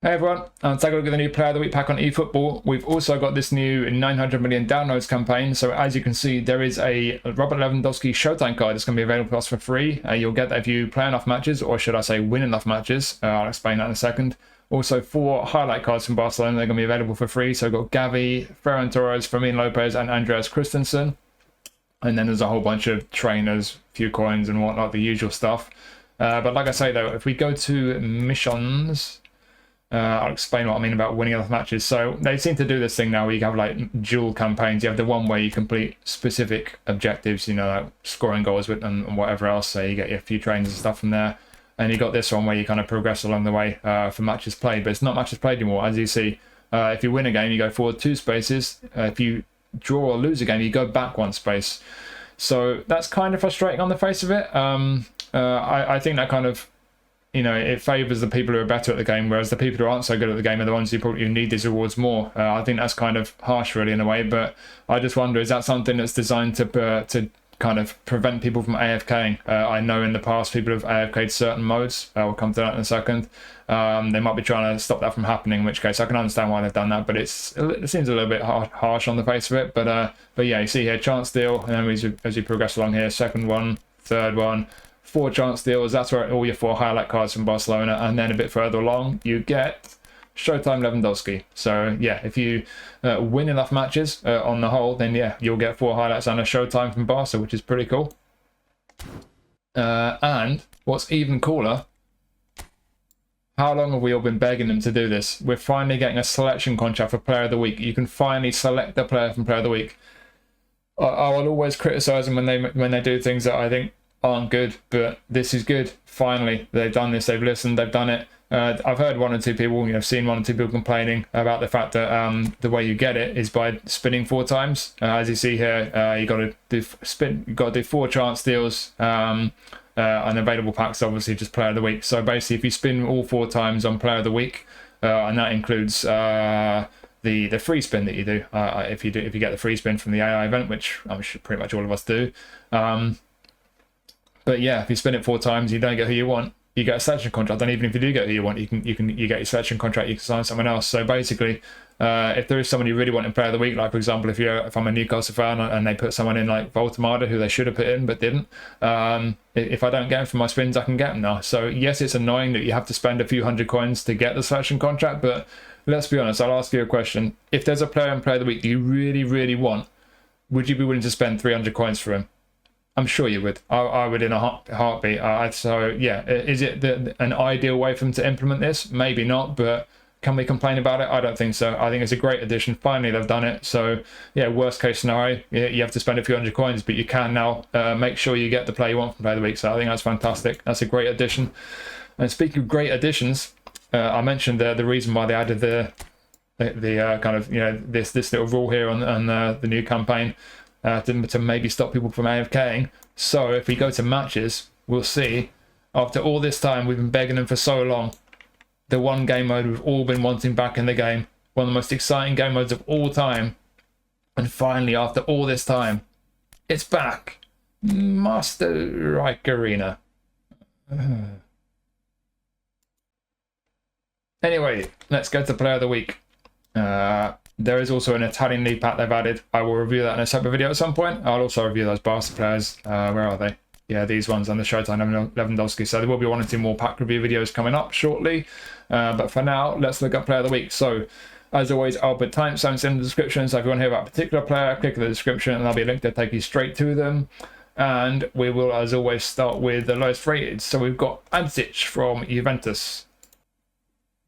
Hey everyone, take a look at the new Player of the Week pack on eFootball. We've also got this new 900 million downloads campaign. So as you can see, there is a Robert Lewandowski Showtime card that's going to be available to us for free. You'll get that if you play enough matches, or should I say win enough matches. I'll explain that in a second. Also, 4 highlight cards from Barcelona, they're going to be available for free. So we've got Gavi, Ferran Torres, Fermín López and Andreas Christensen. And then there's a whole bunch of trainers, few coins and whatnot, the usual stuff. But like I say though, if we go to missions... I'll explain what I mean about winning enough matches. So they seem to do this thing now where you have like dual campaigns. You have the one where you complete specific objectives, you know, like scoring goals with and whatever else. So you get your few trains and stuff from there. And you got this one where you kind of progress along the way for matches played. But it's not matches played anymore. As you see, if you win a game, you go forward 2 spaces. If you draw or lose a game, you go back 1 space. So that's kind of frustrating on the face of it. I think that kind of... you know, it favours the people who are better at the game, whereas the people who aren't so good at the game are the ones who probably need these rewards more. I think that's kind of harsh, really, in a way. But I just wonder, is that something that's designed to kind of prevent people from AFKing? I know in the past people have AFK'd certain modes. We'll come to that in a second. They might be trying to stop that from happening, in which case I can understand why they've done that. But it seems a little bit harsh on the face of it. But yeah, you see here, chance steal, and then as you progress along here, second one, third one. 4 chance deals, that's where all your 4 highlight cards from Barcelona, and then a bit further along you get Showtime Lewandowski. So yeah, if you win enough matches on the whole, then yeah, you'll get 4 highlights and a Showtime from Barca, which is pretty cool. And what's even cooler, how long have we all been begging them to do this? We're finally getting a selection contract for Player of the Week. You can finally select the player from Player of the Week. I will always criticise them when they do things that I think aren't good, but this is good. Finally, they've done this, they've listened, they've done it. I've heard 1 or 2 people, you know, seen 1 or 2 people complaining about the fact that the way you get it is by spinning 4 times. As you see here, you got to do 4 chance deals, and available packs obviously just Player of the Week. So basically, if you spin all 4 times on Player of the Week, and that includes the free spin that you do, if you get the free spin from the AI event, which I'm sure pretty much all of us do. But yeah, if you spin it 4 times, you don't get who you want, you get a selection contract. And even if you do get who you want, you get your selection contract, you can sign someone else. So basically, if there is someone you really want in Player of the Week, like for example, if I'm a Newcastle fan and they put someone in like Voltemada, who they should have put in but didn't, if I don't get them from my spins, I can get them now. So yes, it's annoying that you have to spend a few hundred coins to get the selection contract, but let's be honest, I'll ask you a question. If there's a player in Player of the Week that you really, really want, would you be willing to spend 300 coins for him? I'm sure you would. I would in a heartbeat. So yeah, is it an ideal way for them to implement this? Maybe not, but can we complain about it? I don't think so. I think it's a great addition. Finally, they've done it. So yeah, worst case scenario, you have to spend a few hundred coins, but you can now make sure you get the player you want from Player of the Week. So I think that's fantastic. That's a great addition. And speaking of great additions, I mentioned the reason why they added the kind of, you know, this little rule here on the new campaign. To maybe stop people from AFKing. So if we go to matches, we'll see, after all this time, we've been begging them for so long, the one game mode we've all been wanting back in the game, one of the most exciting game modes of all time, and finally, after all this time, it's back. Master Reich Arena. Anyway, let's go to Player of the Week. There is also an Italian League pack they've added. I will review that in a separate video at some point. I'll also review those Barca players. Where are they? Yeah, these ones on the Showtime Lewandowski. So there will be 1 or 2 more pack review videos coming up shortly. But for now, let's look at Player of the Week. So, as always, I'll put timestamps in the description. So if you want to hear about a particular player, click the description and there'll be a link to take you straight to them. And we will, as always, start with the lowest rated. So we've got Adžić from Juventus.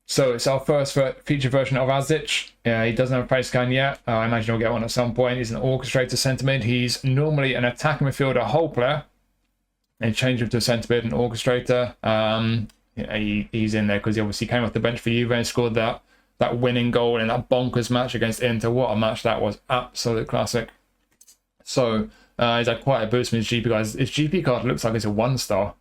So it's our first feature version of Adžić. He doesn't have a face scan yet. I imagine he'll get one at some point. He's an orchestrator centre mid. He's normally an attacking midfielder whole player. And change him to a centre mid and orchestrator. He's in there because he obviously came off the bench for Juve and scored that winning goal in that bonkers match against Inter. What a match that was. Absolute classic. So he's had quite a boost from his GP card. His GP card looks like it's a 1-star.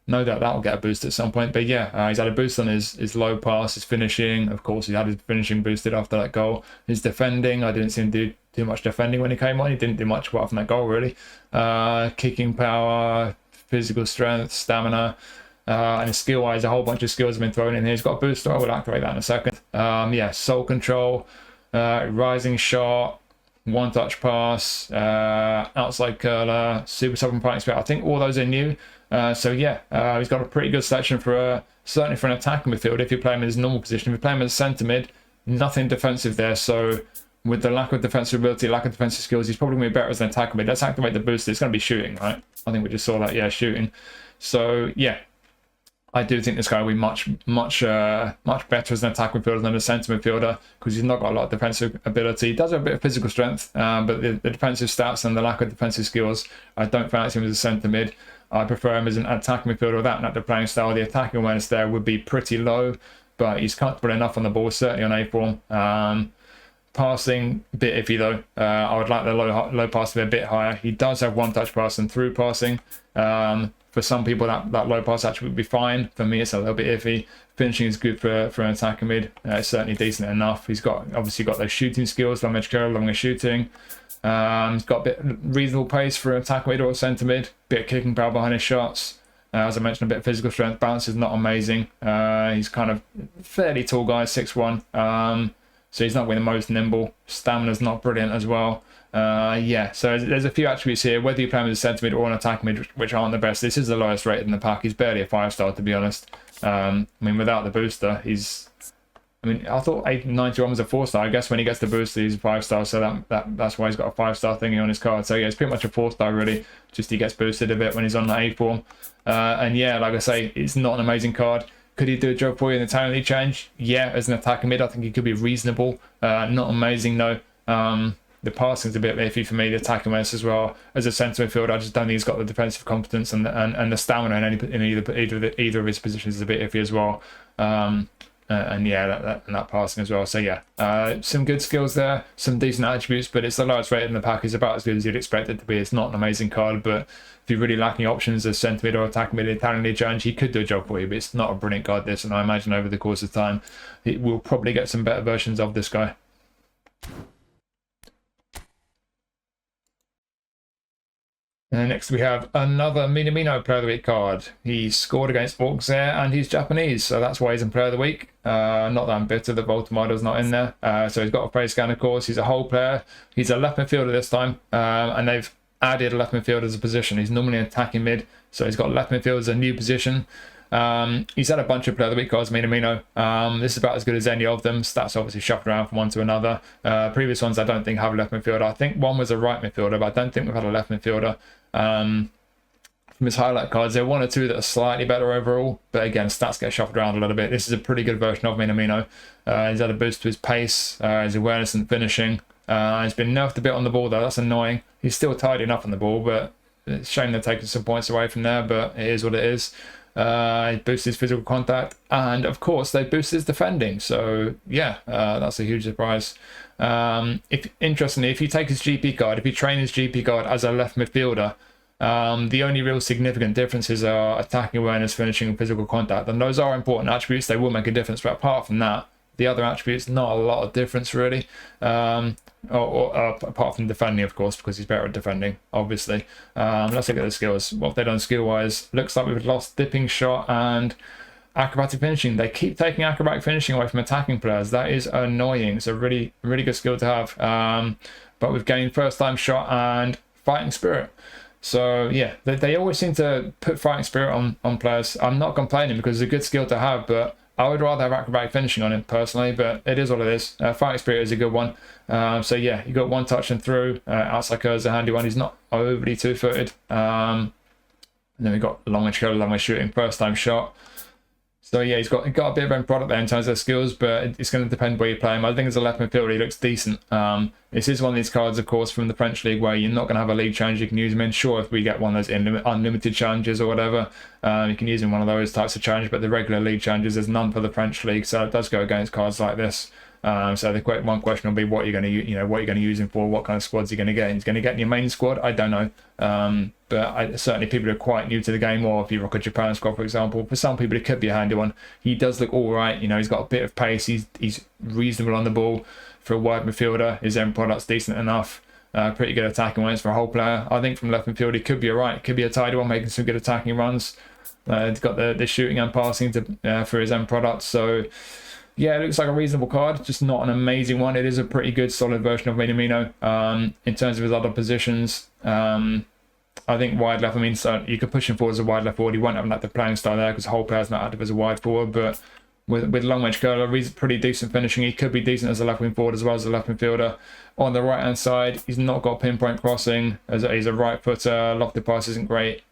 No doubt that'll get a boost at some point. But yeah, he's had a boost on his low pass, his finishing. Of course, he had his finishing boosted after that goal. His defending, I didn't see him do too much defending when he came on. He didn't do much apart from that goal, really. Kicking power, physical strength, stamina. And his skill-wise, a whole bunch of skills have been thrown in here. He's got a booster. I will activate that in a second. Yeah, soul control, rising shot, one-touch pass, outside curler, super sub and fighting spirit. I think all those are new. So yeah, he's got a pretty good selection for certainly for an attacking midfield. If you play him in his normal position, if you play him as a centre mid, nothing defensive there. So with the lack of defensive ability, lack of defensive skills, he's probably going to be better as an attacker mid. Let's activate the booster. It's going to be shooting, right? I think we just saw that. Yeah, shooting. So yeah, I do think this guy will be much better as an attack midfielder than a centre midfielder, because he's not got a lot of defensive ability. He does have a bit of physical strength, but the defensive stats and the lack of defensive skills, I don't fancy him as a centre mid. I prefer him as an attacking midfielder with that the playing style. The attacking awareness there would be pretty low, but he's comfortable enough on the ball, certainly on A form. Passing, a bit iffy though. I would like the low pass to be a bit higher. He does have one-touch pass and through passing. For some people, that low pass actually would be fine. For me, it's a little bit iffy. Finishing is good for an attacker mid. It's certainly decent enough. He's obviously got those shooting skills, long edge curl, long edge shooting. He's got a bit reasonable pace for an attacker mid or a centre mid. Bit of kicking power behind his shots. As I mentioned, a bit of physical strength. Balance is not amazing. He's kind of fairly tall guy, 6'1". So he's not really the most nimble. Stamina's not brilliant as well. Yeah, so there's a few attributes here, whether you play him as a centre mid or an attack mid, which aren't the best. This is the lowest rated in the pack. He's barely a 5-star, to be honest. I mean, without the booster, I thought 91 was a 4-star. I guess when he gets the booster, he's a 5-star, so that's why he's got a 5-star thingy on his card. So yeah, it's pretty much a 4-star really. Just he gets boosted a bit when he's on the A form. And yeah, like I say, it's not an amazing card. Could he do a job for you in the Italian League Challenge? Yeah, as an attacker mid, I think he could be reasonable. Not amazing, though. The passing's a bit iffy for me, the attacking awareness as well. As a centre midfielder, I just don't think he's got the defensive competence and the stamina in either of his positions is a bit iffy as well. And yeah, that passing as well. So yeah, some good skills there, some decent attributes, but it's the lowest rated in the pack. It's about as good as you'd expect it to be. It's not an amazing card, but if you're really lacking options as centre mid or attack mid in Italian League Challenge, he could do a job for you, but it's not a brilliant card, this, and I imagine over the course of time, it will probably get some better versions of this guy. And next we have another Minamino Player of the Week card. He scored against Auxerre and he's Japanese, so that's why he's in Player of the Week. Not that I'm bitter that Baltimore's not in there. So he's got a praise scan, of course. He's a whole player. He's a left midfielder this time, and they've added a left midfielder as a position. He's normally an attacking mid, so he's got left midfield as a new position. He's had a bunch of Player of the Week cards, Minamino. This is about as good as any of them. Stats obviously shuffled around from one to another. Previous ones I don't think have a left midfielder. I think one was a right midfielder, but I don't think we've had a left midfielder. From his highlight cards, there are one or two that are slightly better overall, but again, stats get shuffled around a little bit. This is a pretty good version of Minamino. He's had a boost to his pace, his awareness and finishing. He's been nerfed a bit on the ball though, that's annoying. He's still tidy enough on the ball, but it's a shame they're taking some points away from there, but it is what it is. He boosts his physical contact, and of course they boost his defending, so yeah, that's a huge surprise. Interestingly, if you take his GP card, if you train his GP card as a left midfielder, the only real significant differences are attacking awareness, finishing and physical contact, and those are important attributes. They will make a difference, but apart from that, the other attributes, not a lot of difference really. Apart from defending, of course, because he's better at defending, obviously. Let's look at the skills. What have they done skill-wise? Looks like we've lost dipping shot and acrobatic finishing. They keep taking acrobatic finishing away from attacking players. That is annoying. It's a really good skill to have. But we've gained first-time shot and fighting spirit. So yeah, they always seem to put fighting spirit on players. I'm not complaining because it's a good skill to have, but I would rather have acrobatic finishing on him personally, but it is what it is. Fighting spirit is a good one. So yeah, you got one touch and through. Outside curl is a handy one. He's not overly two-footed. And then we got long range curl, long range shooting, first time shot. So yeah, he's got a bit of end product there in terms of skills, but it's going to depend where you play him. I think as a left midfielder, he looks decent. This is one of these cards, of course, from the French league where you're not going to have a league challenge you can use him in. Sure, if we get one of those unlimited challenges or whatever, you can use him in one of those types of challenges, but the regular league challenges, there's none for the French league, so it does go against cards like this. So the one question will be what you're going to, what you're going to use him for, what kind of squads you're going to get. He's going to get in your main squad. I don't know, but certainly people who are quite new to the game, or if you rock a Japan squad, for example, for some people it could be a handy one. He does look all right. He's got a bit of pace. He's reasonable on the ball for a wide midfielder. His end product's decent enough. Pretty good attacking runs for a whole player. I think from left midfield he could be alright. It could be a tidy one, making some good attacking runs. He's got the shooting and passing to for his end product. So yeah, it looks like a reasonable card, just not an amazing one. It is a pretty good, solid version of Minamino. In terms of his other positions, I think wide left, I mean, so you could push him forward as a wide left forward. He won't have like the playing style there because the whole player's not active as a wide forward. But with long range curler, he's pretty decent finishing. He could be decent as a left wing forward as well as a left midfielder. On the right hand side, he's not got pinpoint crossing. He's a right footer. Lofted pass isn't great.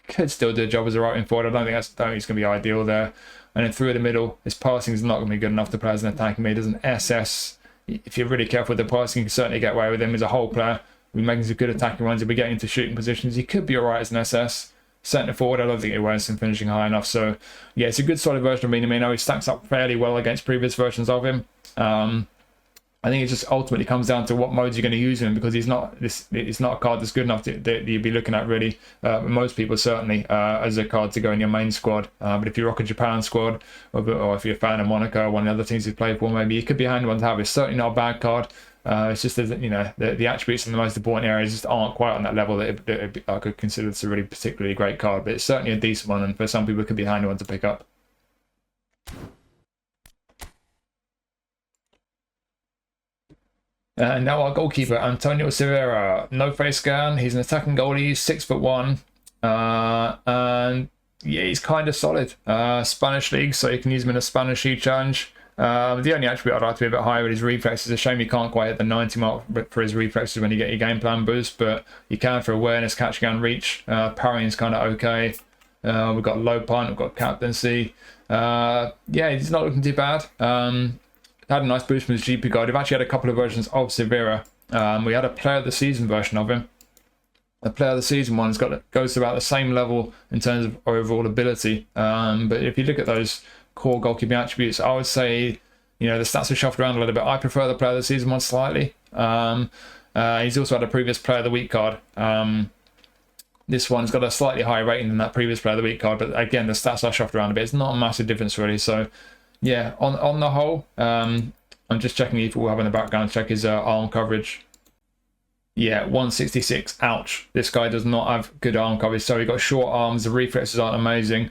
Could still do a job as a right wing forward. I don't think it's going to be ideal there. And then through the middle, his passing is not going to be good enough to play as an attacking mid. As an SS, if you're really careful with the passing, you can certainly get away with him as a whole player. We're making some good attacking runs. If we get into shooting positions, he could be alright as an SS. Centre forward, I don't think he wears him finishing high enough. So yeah, it's a good solid version of Minamino. He stacks up fairly well against previous versions of him. I think it just ultimately comes down to what modes you're going to use him, because it's not a card that's good enough that you'd be looking at really. Most people certainly as a card to go in your main squad. But if you rock a Japan squad, or if you're a fan of Monaco, one of the other teams he's played for, maybe it could be a handy one to have. It's certainly not a bad card. It's just that, you know, the attributes in the most important areas just aren't quite on that level that I could consider this a really particularly great card. But it's certainly a decent one, and for some people it could be a handy one to pick up. Now our goalkeeper, Antonio Sivera. No face scan. He's an attacking goalie, 6'1", and yeah, he's kind of solid. Spanish league, so you can use him in a Spanish league challenge. The only attribute I'd like to be a bit higher with his reflexes. It's a shame you can't quite hit the 90 mark for his reflexes when you get your game plan boost, but you can for awareness, catching and reach. Parrying is kind of okay. We've got low punt, we've got captaincy. Yeah, he's not looking too bad. Had a nice boost from his GP guide. We've actually had a couple of versions of Sivera. We had a player of the season version of him. The player of the season one goes to about the same level in terms of overall ability. But if you look at those core goalkeeping attributes, I would say, you know, the stats are shuffled around a little bit. I prefer the player of the season one slightly. He's also had a previous player of the week card. This one's got a slightly higher rating than that previous player of the week card, but again, the stats are shuffled around a bit. It's not a massive difference really. So yeah, on the whole, I'm just checking if we'll have in the background, check his arm coverage. Yeah, 166. Ouch. This guy does not have good arm coverage. So he got short arms. The reflexes aren't amazing.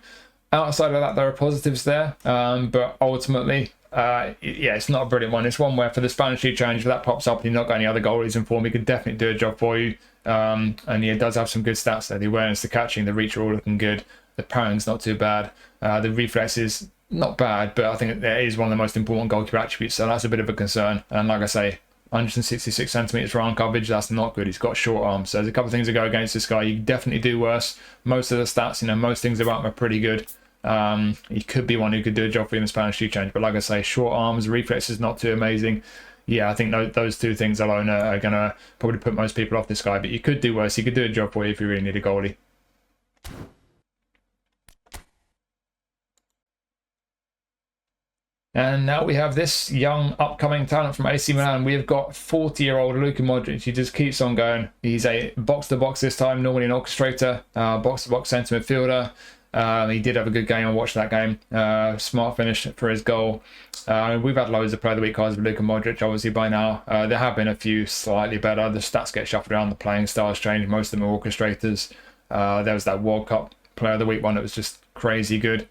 Outside of that, there are positives there. But ultimately, yeah, it's not a brilliant one. It's one where for the Spanish League Challenge, if that pops up and you've not got any other goalies in form, he could definitely do a job for you. And he does have some good stats there. The awareness, the catching, the reach are all looking good. The parrying's not too bad. The reflexes, not bad, but I think that is one of the most important goalkeeper attributes. So that's a bit of a concern. And like I say, 166 centimeters for arm coverage, that's not good. He's got short arms. So there's a couple of things that go against this guy. You can definitely do worse. Most of the stats, you know, most things about him are pretty good. He could be one who could do a job for you in the Spanish League Challenge, but like I say, short arms, reflexes not too amazing. Yeah, I think those two things alone are going to probably put most people off this guy, but you could do worse. He could do a job for you if you really need a goalie. And now we have this young upcoming talent from AC Milan. We have got 40-year-old Luka Modrić. He just keeps on going. He's a box-to-box this time, normally an orchestrator, box-to-box centre midfielder. He did have a good game. I watched that game. Smart finish for his goal. We've had loads of player of the week cards with Luka Modrić, obviously, by now. There have been a few slightly better. The stats get shuffled around. The playing styles change. Most of them are orchestrators. There was that World Cup player of the week one that was just crazy good.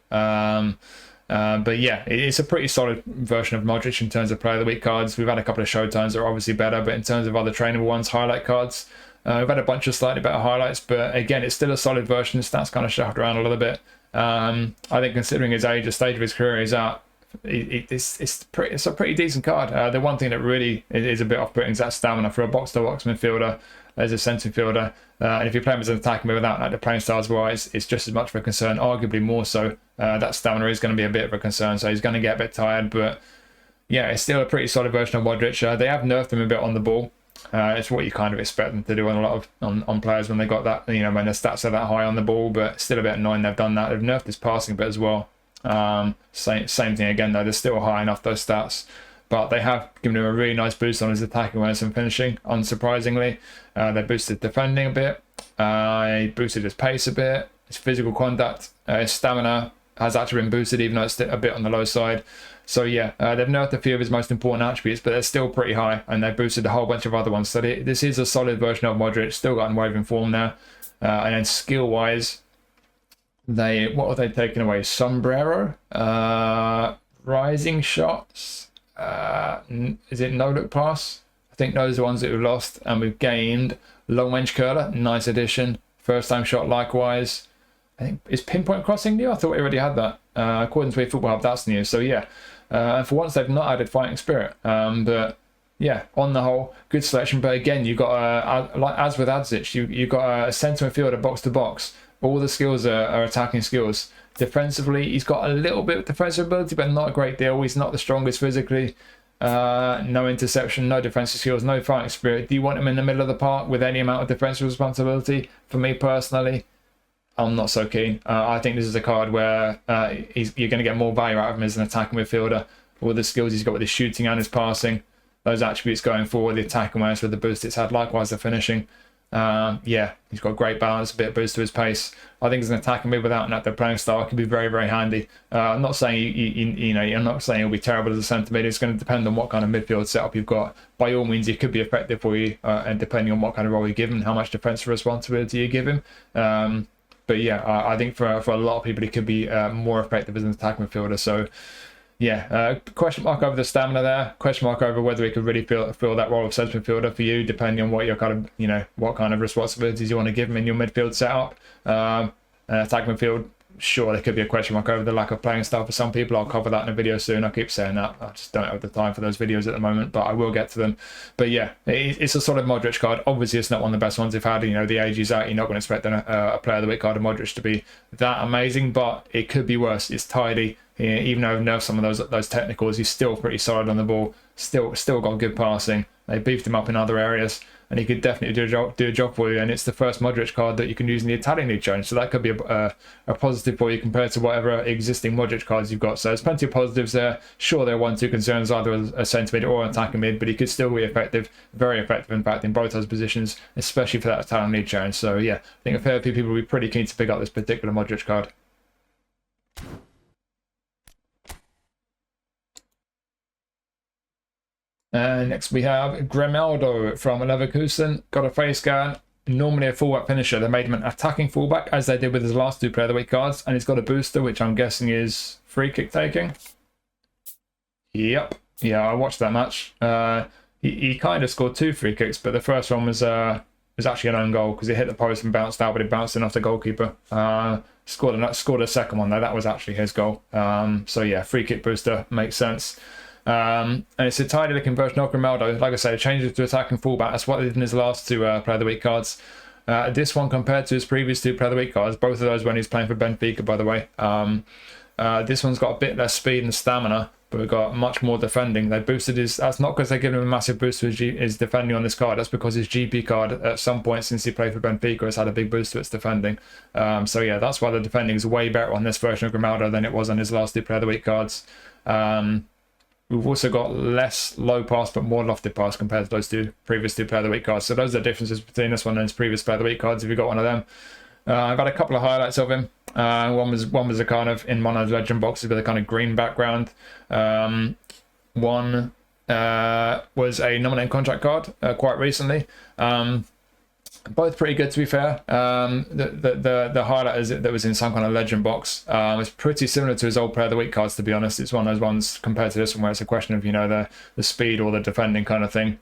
But yeah, it's a pretty solid version of Modrić in terms of player of the week cards. We've had a couple of showtimes that are obviously better, but in terms of other trainable ones, highlight cards, we've had a bunch of slightly better highlights, but again, it's still a solid version. The stats kind of shuffled around a little bit. I think considering his age, the stage of his career he's at, it's a pretty decent card. The one thing that really is a bit off-putting is that stamina for a box-to-box midfielder as a centre midfielder. And if you play him as an attacking mid without like the playing styles wise, it's just as much of a concern, arguably more so. That stamina is going to be a bit of a concern, so he's going to get a bit tired. But yeah, it's still a pretty solid version of Modrić. They have nerfed him a bit on the ball. It's what you kind of expect them to do on a lot of on players when they got that, you know, when their stats are that high on the ball. But still a bit annoying they've done that. They've nerfed his passing a bit as well. Same thing again though. They're still high enough, those stats. But they have given him a really nice boost on his attacking awareness and finishing, unsurprisingly. They boosted defending a bit. He boosted his pace a bit. His physical contact, his stamina has actually been boosted, even though it's a bit on the low side. So yeah, they've nerfed a few of his most important attributes, but they're still pretty high, and they've boosted a whole bunch of other ones. So this is a solid version of Modric, still got unwavering form there. And then skill-wise, what are they taking away? Sombrero, rising shots, is it no-look pass? I think those are the ones that we've lost, and we've gained long-range curler, nice addition. First-time shot likewise. I think, is pinpoint crossing new? I thought we already had that. According to eFootball Hub, that's new. So yeah, and for once they've not added fighting spirit. But yeah, on the whole, good selection. But again, you've got, like as with Adžić, you've got a centre midfielder box to box. All the skills are attacking skills. Defensively, he's got a little bit of defensive ability, but not a great deal. He's not the strongest physically. No interception, no defensive skills, no fighting spirit. Do you want him in the middle of the park with any amount of defensive responsibility? For me personally, I'm not so keen. I think this is a card where you're going to get more value out of him as an attacking midfielder. All the skills he's got with his shooting and his passing, those attributes going forward, the attack awareness with the boost it's had, likewise the finishing. Yeah, he's got great balance, a bit of boost to his pace. I think as an attacking mid without an active playing style, it can be very, very handy. I'm not saying I'm not saying it'll be terrible as a centre mid. It's going to depend on what kind of midfield setup you've got. By all means, it could be effective for you, and depending on what kind of role you give him, how much defensive responsibility you give him. But yeah, I think for a lot of people, it could be more effective as an attacking midfielder. So yeah, question mark over the stamina there. Question mark over whether he could really fill that role of centre midfielder for you, depending on what your kind of what kind of responsibilities you want to give him in your midfield setup. Attacking midfield, sure, there could be a question mark over the lack of playing style for some people. I'll cover that in a video soon. I keep saying that. I just don't have the time for those videos at the moment, but I will get to them. But yeah, it's a solid Modric card. Obviously, it's not one of the best ones they've had. The age is out. You're not going to expect a player of the week card of Modric to be that amazing, but it could be worse. It's tidy. Even though I've nerfed some of those technicals, he's still pretty solid on the ball. Still got good passing. They beefed him up in other areas, and he could definitely do a job for you. And it's the first Modric card that you can use in the Italian League Challenge, so that could be a positive for you compared to whatever existing Modric cards you've got. So there's plenty of positives there. Sure, there are 1-2 concerns, either a centre mid or an attacking mid, but he could still be effective, very effective in fact, in both those positions, especially for that Italian League Challenge. So yeah, I think a fair few people will be pretty keen to pick up this particular Modric card. And next we have Grimaldo from Leverkusen. Got a face scan. Normally a fullback finisher. They made him an attacking fullback, as they did with his last two player of the week cards. And he's got a booster, which I'm guessing is free kick taking. Yep. Yeah, I watched that match. He kind of scored 2 free kicks, but the first one was actually an own goal because it hit the post and bounced out, but it bounced in off the goalkeeper. Scored a second one though. That was actually his goal. So yeah, free kick booster makes sense. And it's a tidy looking version of Grimaldo. Like I say, changes to attacking fullback. That's what he did in his last 2 player of the week cards. This one compared to his previous 2 player of the week cards, both of those when he's playing for Benfica, by the way. This one's got a bit less speed and stamina, but we've got much more defending. They boosted his. That's not because they give him a massive boost to his defending on this card. That's because his GP card at some point since he played for Benfica has had a big boost to its defending. So yeah, that's why the defending is way better on this version of Grimaldo than it was on his last 2 player of the week cards. We've also got less low pass but more lofted pass compared to those previous 2 player of the week cards. So those are the differences between this one and his previous player of the week cards if you got one of them. I've had a couple of highlights of him. One was a kind of in one of the legend boxes with a kind of green background. One was a nominated contract card quite recently. Both pretty good, to be fair. The highlight is that was in some kind of legend box. It's pretty similar to his old player of the week cards, to be honest. It's one of those ones compared to this one where it's a question of the speed or the defending kind of thing.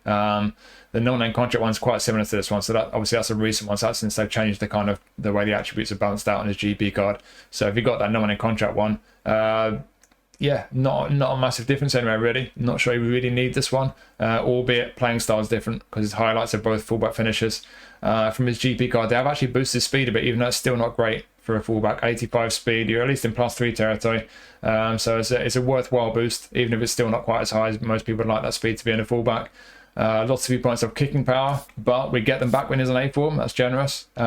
The nominated contract one's quite similar to this one, so that's a recent one. So that's since they've changed the way the attributes are balanced out on his GP card. So if you got that nominated contract one, yeah, not a massive difference anyway, really. Not sure you really need this one, albeit playing style is different because his highlights are both fullback finishers. From his GP card, they have actually boosted his speed a bit, even though it's still not great for a fullback. 85 speed, you're at least in +3 territory. So it's a worthwhile boost, even if it's still not quite as high as most people would like that speed to be in a fullback. Lots of viewpoints of kicking power, but we get them back when he's on A form. That's generous. Gained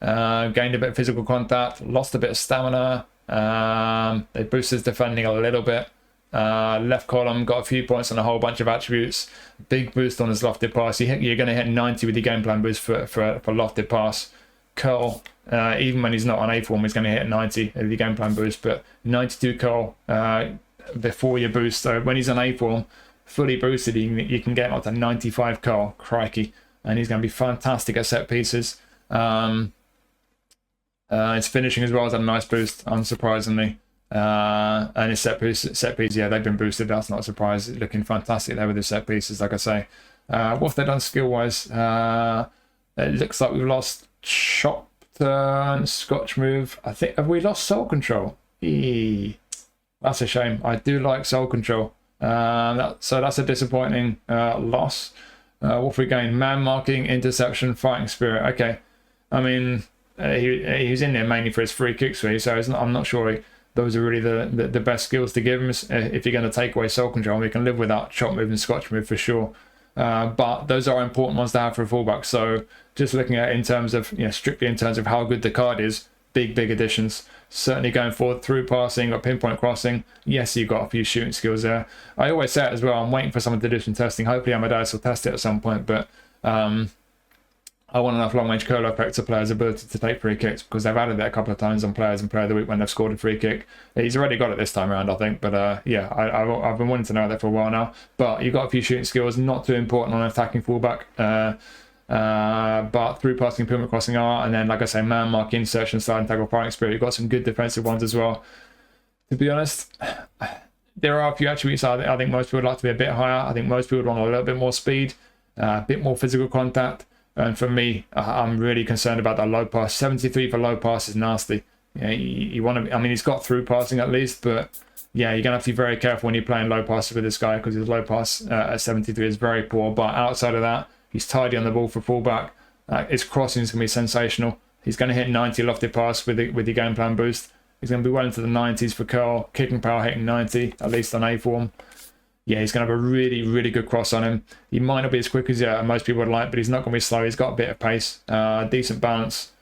a bit of physical contact, lost a bit of stamina. They boosted his defending a little bit. Left column got a few points on a whole bunch of attributes. Big boost on his lofted pass. You're going to hit 90 with your game plan boost for lofted pass. Curl, even when he's not on A form, he's going to hit 90 with your game plan boost. But 92 curl, before your boost. So when he's on A form, fully boosted, you can get him up to 95 car, crikey, and he's going to be fantastic at set pieces. His finishing as well has had a nice boost, unsurprisingly. And his set piece, yeah, they've been boosted. That's not a surprise. Looking fantastic there with the set pieces, like I say. What have they done skill-wise? It looks like we've lost chop turn, scotch move. I think, have we lost soul control? That's a shame. I do like soul control. So that's a disappointing loss. What have we gained? Man marking, interception, fighting spirit. Okay. I mean, he was in there mainly for his free kicks, really, so I'm not sure those are really the best skills to give him. If you're going to take away soul control, we can live without chop move and scotch move for sure. But those are important ones to have for a fullback. So just looking at it in terms of, strictly in terms of how good the card is, big additions. Certainly going forward, through passing or pinpoint crossing. Yes, you've got a few shooting skills there. I always say it as well. I'm waiting for someone to do some testing. Hopefully Amadeus will test it at some point. But I want enough long-range curl effect to players' ability to take free kicks, because they've added that a couple of times on players and player of the week when they've scored a free kick. He's already got it this time around, I think. But yeah, I've been wanting to know that for a while now. But you've got a few shooting skills, not too important on an attacking fullback. But through passing, pinpoint crossing are, and then, like I say, man mark, insertion, sliding tackle, fighting spirit. You've got some good defensive ones as well. To be honest, there are a few attributes I think most people would like to be a bit higher. I think most people would want a little bit more speed, a bit more physical contact. And for me, I'm really concerned about that low pass. 73 for low pass is nasty. You want to. I mean, he's got through passing at least, but yeah, you're gonna have to be very careful when you're playing low passes with this guy, because his low pass at 73 is very poor. But outside of that, he's tidy on the ball for fullback. His crossing is gonna be sensational. He's gonna hit 90 lofted pass with your game plan boost. He's gonna be well into the 90s for curl, kicking power hitting 90 at least on A form. Yeah, he's going to have a really good cross on him. He might not be as quick as most people would like, but he's not going to be slow. He's got a bit of pace, decent balance,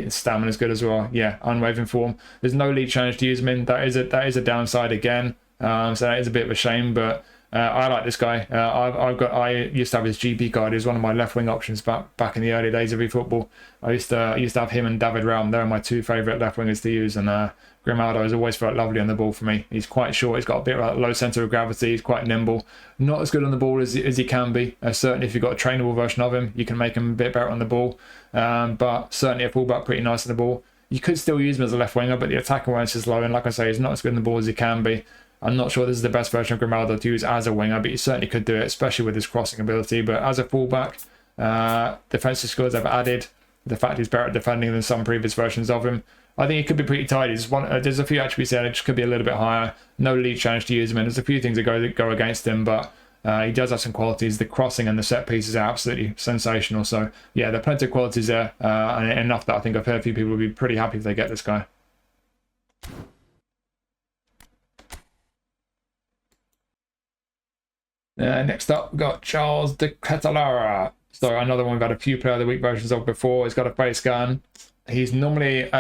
stamina is good as well. Yeah, unwavering form. There's no lead challenge to use him in. That is a downside again. So that is a bit of a shame, but I like this guy. I used to have his GP card. He was one of my left wing options back in the early days of eFootball. I used to have him and David Raum. They're my two favourite left wingers to use, and Grimaldo has always felt lovely on the ball for me. He's quite short. He's got a bit of a low centre of gravity. He's quite nimble. Not as good on the ball as he can be. Certainly, if you've got a trainable version of him, you can make him a bit better on the ball. But certainly a fullback, pretty nice on the ball. You could still use him as a left winger, but the attack awareness is low. And like I say, he's not as good on the ball as he can be. I'm not sure this is the best version of Grimaldo to use as a winger, but you certainly could do it, especially with his crossing ability. But as a fullback, defensive skills I've added, the fact he's better at defending than some previous versions of him, I think he could be pretty tidy. There's a few attributes there that just could be a little bit higher. No lead challenge to use him in. There's a few things that go against him, but he does have some qualities. The crossing and the set pieces are absolutely sensational. So yeah, there are plenty of qualities there, and enough that I think a fair few people will be pretty happy if they get this guy. Next up, we've got Charles de Ketelaere. So another one we've had a few player of the week versions of before. He's got a face gun. He's normally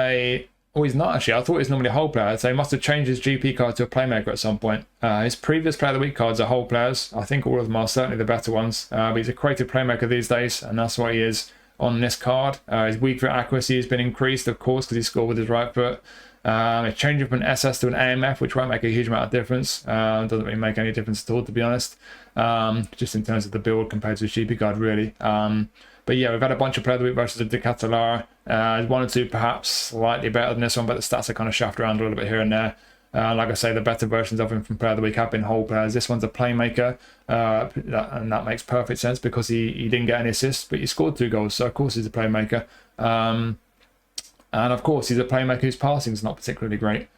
he's not actually. I thought he was normally a whole player. So he must have changed his GP card to a playmaker at some point. His previous player of the week cards are whole players. I think all of them are certainly the better ones. But he's a creative playmaker these days, and that's what he is on this card. His weak foot accuracy has been increased, of course, because he scored with his right foot. It's changing from an SS to an AMF, which won't make a huge amount of difference. Doesn't really make any difference at all, to be honest. Just in terms of the build compared to his GP card, really. But yeah, we've had a bunch of player of the week versus de Ketelaere. One or two perhaps slightly better than this one, but the stats are kind of shafted around a little bit here and there. Like I say, the better versions of him from player of the week have been whole players. This one's a playmaker, and that makes perfect sense because he didn't get any assists, but he scored 2 goals, so of course he's a playmaker. And of course he's a playmaker whose passing is not particularly great.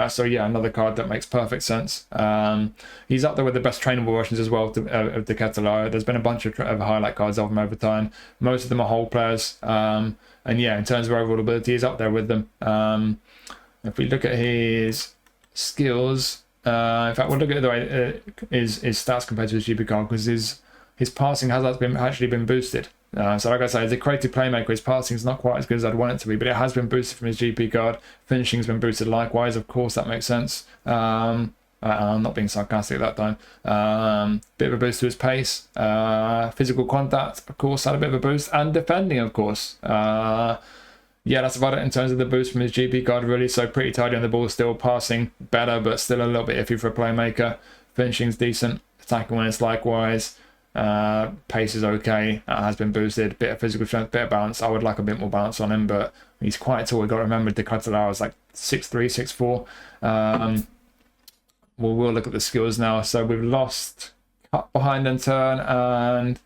So yeah, another card that makes perfect sense. He's up there with the best trainable versions as well of de Ketelaere. There's been a bunch of highlight cards of him over time. Most of them are whole players. And yeah, in terms of overall ability, he's up there with them. If we look at his skills, in fact, we'll look at the way his stats compared to his GP card, because his passing has actually been boosted. So like I say, as a creative playmaker, his passing is not quite as good as I'd want it to be, but it has been boosted from his GP card. Finishing has been boosted likewise, of course, that makes sense. I'm not being sarcastic at that time. Bit of a boost to his pace. Physical contact, of course, had a bit of a boost. And defending, of course. yeah, that's about it in terms of the boost from his GP card, really. So pretty tidy on the ball, still passing better, but still a little bit iffy for a playmaker. Finishing's decent, attacking when it's likewise. Pace is okay, has been boosted. Bit of physical strength, bit of balance. I would like a bit more balance on him, but he's quite tall. We've got to remember the Ketelaere is like 6'3", 6'4". We'll look at the skills now. So we've lost cut behind and turn and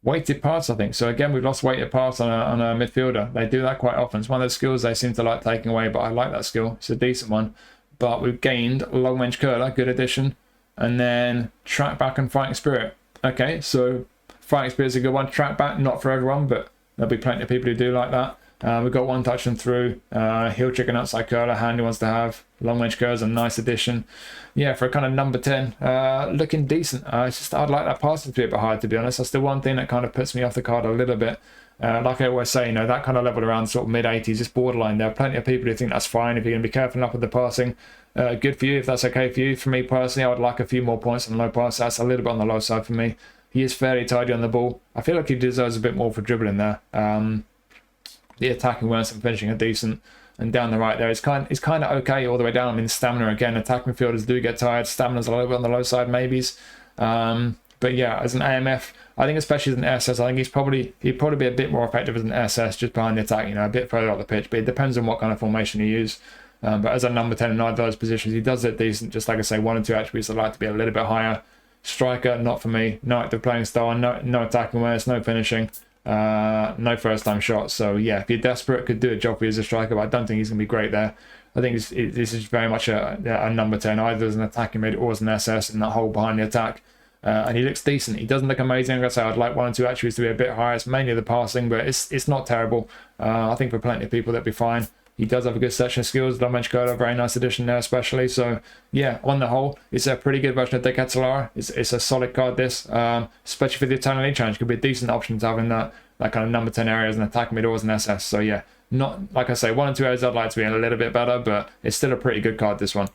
weighted pass, I think. So again, we've lost weighted pass on a midfielder. They do that quite often. It's one of those skills they seem to like taking away, but I like that skill. It's a decent one. But we've gained long range curler, good addition. And then track back and fighting spirit. Okay, so fighting spirit is a good one. Track back, not for everyone, but there'll be plenty of people who do like that. We've got one touch and through. Heel chicken outside curler, handy ones to have. Long range curls, a nice addition. Yeah, for a kind of number 10, looking decent. It's just I'd like that passing to be a bit higher, to be honest. That's the one thing that kind of puts me off the card a little bit. Like I always say, you know, that kind of level around sort of mid-80s is borderline. There are plenty of people who think that's fine if you're going to be careful enough with the passing. Good for you if that's okay for you. For me personally, I would like a few more points on the low pass. That's a little bit on the low side for me. He is fairly tidy on the ball. I feel like he deserves a bit more for dribbling there. The attacking awareness and finishing are decent. And down the right there, it's kind of okay all the way down. I mean, stamina again, attacking midfielders do get tired. Stamina's a little bit on the low side, maybes. But yeah, as an AMF, I think especially as an SS, I think he'd probably be a bit more effective as an SS just behind the attack, you know, a bit further up the pitch. But it depends on what kind of formation you use. But as a number 10 in either of those positions, he does it decent. Just like I say, one or two attributes I'd like to be a little bit higher. Striker, not for me. No active playing style, no attacking awareness, no finishing. No first time shots. So yeah, if you're desperate, could do a job for you as a striker, but I don't think he's going to be great there. I think this is very much a number 10, either as an attacking mid or as an SS in that hole behind the attack. And he looks decent. He doesn't look amazing. Like I say, I'd like one or two attributes to be a bit higher. It's mainly the passing, but it's not terrible. I think for plenty of people that'd be fine. He does have a good section of skills. Long-range curler, very nice addition there especially. So yeah, on the whole, it's a pretty good version of the Ketelaere. It's a solid card this, especially for the Italian League Challenge. Could be a decent option to have in that kind of number 10 areas and attack mid or as an SS. So yeah, not like I say, one or two areas I'd like to be a little bit better, but it's still a pretty good card, this one.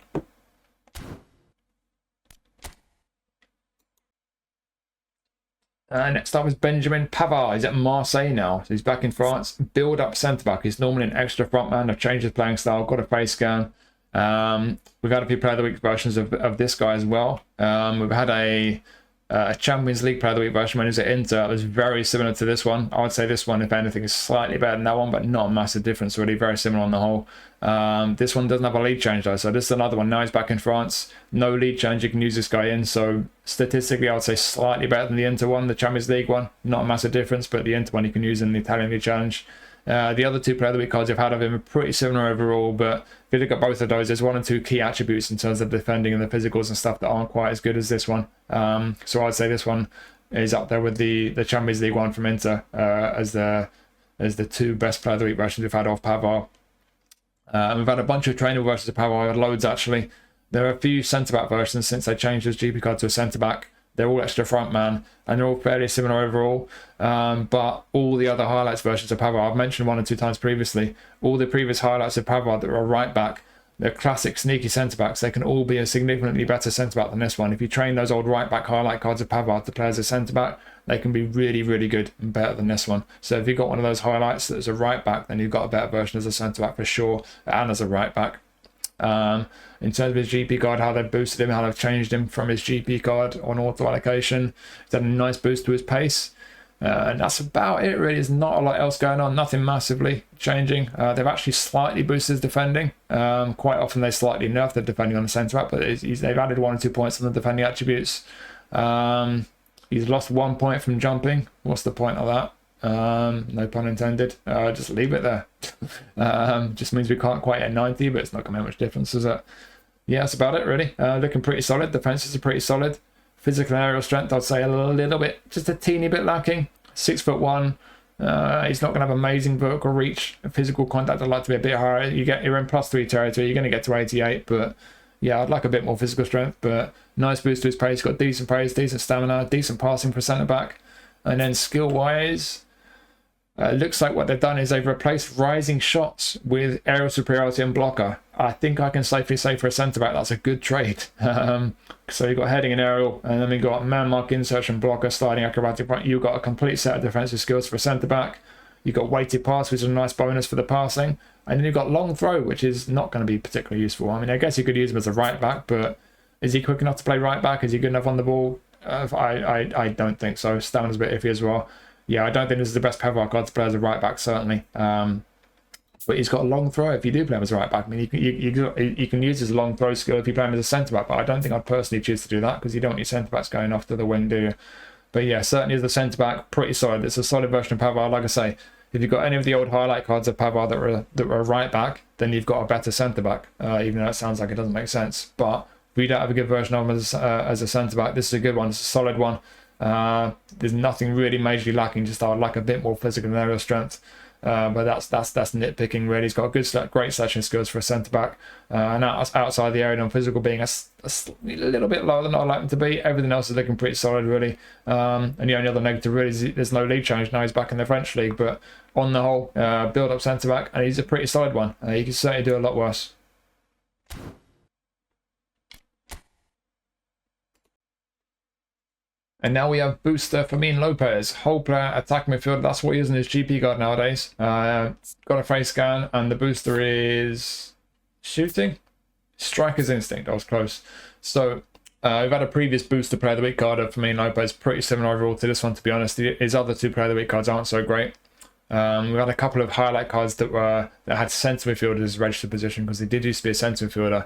Next up is Benjamin Pavard. He's at Marseille now, so he's back in France. Build-up centre-back. He's normally an extra frontman. They've changed his playing style, got a face scan. We've had a few Player of the Week versions of this guy as well. We've had a Champions League Player of the Week version when he was at Inter. It was very similar to this one. I would say this one, if anything, is slightly better than that one, but not a massive difference really. Very similar on the whole. This one doesn't have a league change though, so this is another one. Now he's back in France. No league change. You can use this guy in. So statistically, I would say slightly better than the Inter one, the Champions League one. Not a massive difference, but the Inter one you can use in the Italian League Challenge. The other two Player of the Week cards I've had of him are pretty similar overall, but if you look at both of those, there's one and two key attributes in terms of defending and the physicals and stuff that aren't quite as good as this one. So I'd say this one is up there with the Champions League one from Inter as the two best Player of the Week versions we've had of Pavard. We've had a bunch of trainable versions of Pavard, we've had loads actually. There are a few centre-back versions since they changed his GP card to a centre-back. They're all extra front man, and they're all fairly similar overall. But all the other highlights versions of Pavard, I've mentioned one or two times previously, all the previous highlights of Pavard that are right back, they're classic sneaky centre-backs. They can all be a significantly better centre-back than this one. If you train those old right-back highlight cards of Pavard to play as a centre-back, they can be really, really good and better than this one. So if you've got one of those highlights that's a right-back, then you've got a better version as a centre-back for sure, and as a right-back. In terms of his GP card, how they've boosted him, how they've changed him from his GP card on auto allocation. He's had a nice boost to his pace. And that's about it really. There's not a lot else going on, nothing massively changing. They've actually slightly boosted his defending. Quite often they slightly nerf the defending on the centre-back, but they've added 1 or 2 points on the defending attributes. He's lost 1 point from jumping. What's the point of that? No pun intended. Just leave it there. Just means we can't quite hit 90, but it's not going to make much difference, is it? Yeah, that's about it really. Looking pretty solid. Defenses are pretty solid. Physical and aerial strength, I'd say a little bit, just a teeny bit lacking. 6'1". He's not going to have amazing vertical reach. Physical contact, I'd like to be a bit higher. You're in +3 territory. You're going to get to 88, but yeah, I'd like a bit more physical strength. But nice boost to his pace. Got decent pace, decent stamina, decent passing for centre back. And then skill wise, looks like what they've done is they've replaced rising shots with aerial superiority and blocker. I think I can safely say for a centre-back that's a good trade. So you've got heading and aerial, and then we've got man mark, insertion, blocker, sliding, acrobatic. You've got a complete set of defensive skills for a centre-back. You've got weighted pass, which is a nice bonus for the passing. And then you've got long throw, which is not going to be particularly useful. I mean, I guess you could use him as a right back, but is he quick enough to play right back? Is he good enough on the ball? I don't think so. Stamina's a bit iffy as well. Yeah, I don't think this is the best Pavard card to play as a right back, certainly. But he's got a long throw if you do play him as a right back. I mean, you can use his long throw skill if you play him as a centre back, but I don't think I'd personally choose to do that because you don't want your centre backs going off to the wing, do you? But yeah, certainly as a centre back, pretty solid. It's a solid version of Pavard. Like I say, if you've got any of the old highlight cards of Pavard that were a right back, then you've got a better centre back. Even though it sounds like it doesn't make sense, but if you don't have a good version of him as a centre back, this is a good one. It's a solid one. There's nothing really majorly lacking. Just I would like a bit more physical and aerial strength. But that's nitpicking really. He's got great slashing skills for a centre back, and outside the area, non-physical being a little bit lower than I'd like him to be. Everything else is looking pretty solid really. And the only other negative really is there's no league change now. He's back in the French league, but on the whole, build-up centre back, and he's a pretty solid one. He can certainly do a lot worse. And now we have booster Fermín López, whole player, attacking midfield. That's what he is in his GP card nowadays. Got a face scan, and the booster is shooting, striker's instinct. I was close. So we've had a previous booster player of the week card of Fermín López, pretty similar overall to this one, to be honest. His other two player of the week cards aren't so great. We had a couple of highlight cards that had centre midfielders as registered position because they did used to be a centre midfielder.